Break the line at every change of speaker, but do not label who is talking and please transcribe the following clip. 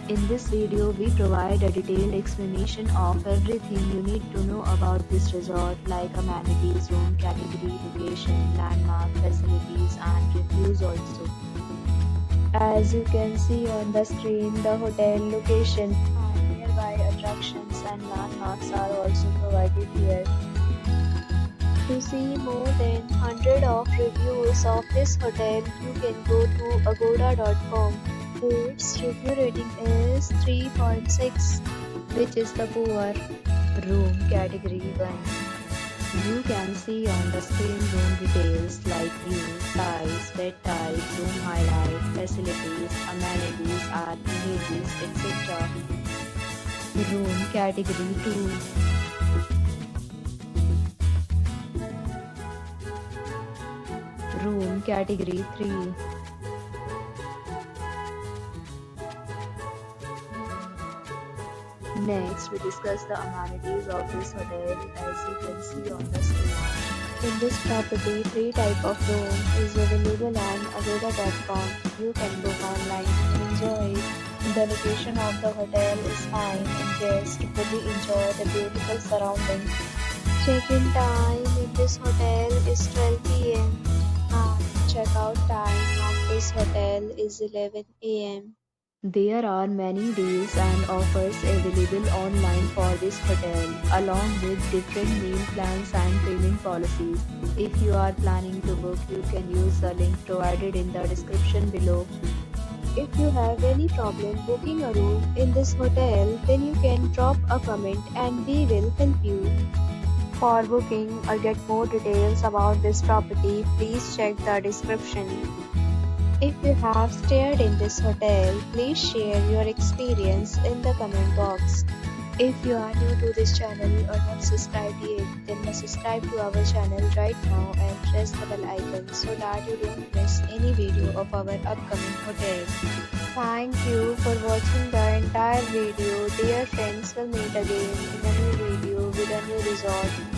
In this video, we provide a detailed explanation of everything you need to know about this resort, like amenities, room category, location, landmark, facilities, and reviews also. As you can see on the screen, the hotel location and nearby attractions and landmarks are also provided here. To see more than 100 of reviews of this hotel, you can go to agoda.com. Its review rating is 3.6, which is the poor. Room category 1. You can see on the screen room details like view, size, bed type, room highlight, facilities, amenities, activities, etc. Room category 2. Room category 3. Next, we discuss the amenities of this hotel as you can see on the screen. In this property, 3 type of room is available on agoda.com. You can book online and enjoy it. The location of the hotel is fine and guests fully enjoy the beautiful surroundings. Check-in time in this hotel is 12 p.m. and check-out time of this hotel is 11 a.m. There are many deals and offers available online for this hotel, along with different meal plans and payment policies. If you are planning to book, you can use the link provided in the description below. If you have any problem booking a room in this hotel, then you can drop a comment and we will help you. For booking or get more details about this property, please check the description. If you have stayed in this hotel, please share your experience in the comment box. If you are new to this channel or not subscribed yet, then must subscribe to our channel right now and press the bell icon so that you don't miss any video of our upcoming hotel. Thank you for watching the entire video. Dear friends, we'll meet again in a new video with a new resort.